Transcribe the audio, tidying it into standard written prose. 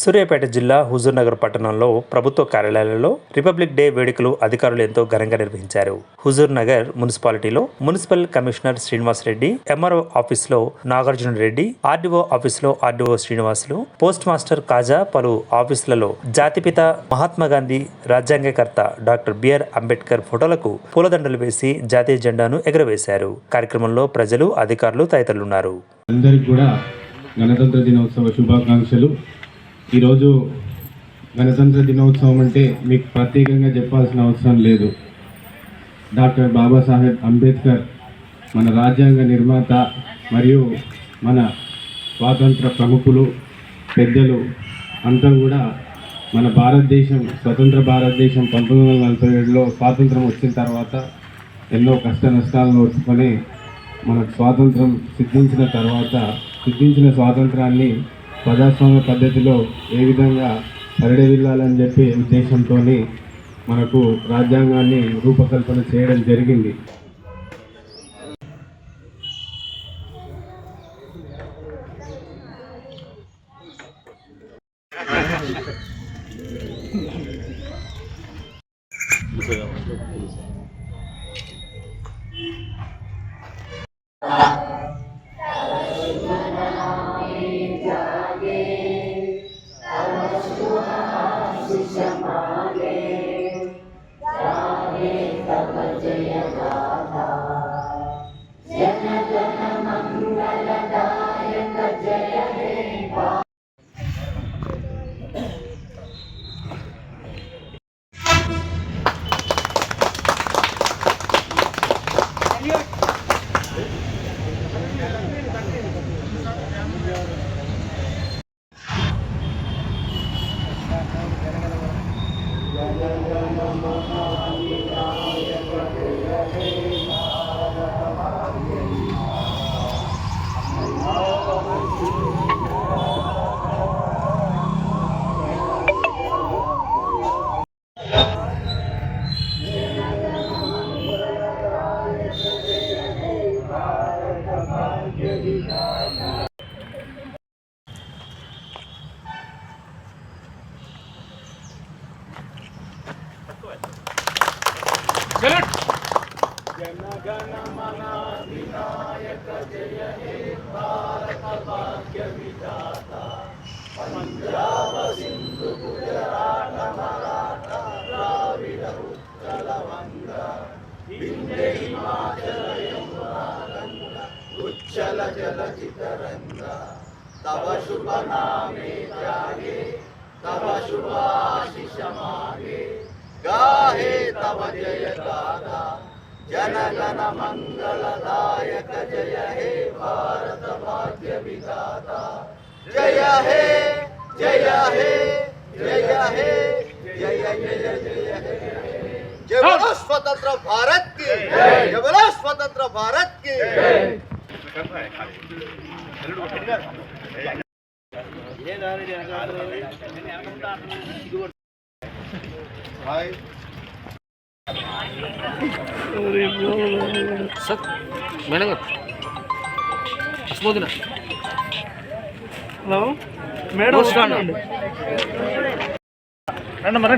సూర్యాపేట జిల్లా హుజూర్నగర్ పట్టణంలో ప్రభుత్వ కార్యాలయాలలో రిపబ్లిక్ డే వేడుకలు అధికారులు ఎంతో ఘనంగా నిర్వహించారు. హుజూర్నగర్ మున్సిపాలిటీలో municipal commissioner Srinivas Reddy, MRO ఆఫీసులో నాగార్జున రెడ్డి, ఆర్డీఓ ఆఫీసులో ఆర్డీఓ శ్రీనివాసులు, పోస్ట్ మాస్టర్ కాజా, పలు ఆఫీసులలో జాతిపిత మహాత్మా గాంధీ, రాజ్యాంగకర్త డాక్టర్ బిఆర్ అంబేద్కర్ ఫోటోలకు పూలదండలు వేసి జాతీయ జెండాను ఎగురవేశారు. కార్యక్రమంలో ప్రజలు, అధికారులు తదితరులున్నారు. అందరికీ కూడా గణతంత్ర దినోత్సవ శుభాకాంక్షలు. ఈరోజు గణతంత్ర దినోత్సవం అంటే మీకు ప్రత్యేకంగా చెప్పాల్సిన అవసరం లేదు. డాక్టర్ బాబాసాహెబ్ అంబేద్కర్ మన రాజ్యాంగ నిర్మాత మరియు మన స్వాతంత్ర ప్రముఖులు, పెద్దలు అంతా కూడా మన భారతదేశం, స్వతంత్ర భారతదేశం 1947లో స్వాతంత్రం వచ్చిన తర్వాత ఎన్నో కష్ట నష్టాలను ఓర్చుకొని మనకు స్వాతంత్రం సిద్ధించిన స్వాతంత్రాన్ని ప్రజాస్వామ్య పద్ధతిలో ఏ విధంగా పరిడవిల్లాలని చెప్పి ఉద్దేశంతో మనకు రాజ్యాంగాన్ని రూపకల్పన చేయడం జరిగింది. जनगणमन विनायक जय हे भारत भाग्य विधाता पंजाब सिंधु गुजरात मराठा द्राविड उत्कल वंगा विंध्य हिमाचल यमुना गंगा उच्चल जलधि तरंगा तव शुभ नामे जागे तव शुभ आशीष मागे गाहे तव जय गाथा जनगण मंगलदायक जय हे भारत भाग्य विधाता जय हे जय हे जय हे जय जय जय हे जय बोलो स्वतंत्र भारत की जय बोलो स्वतंत्र भारत की हाय सर मैडम अस्मोदिना హలో మేడం రండి మరి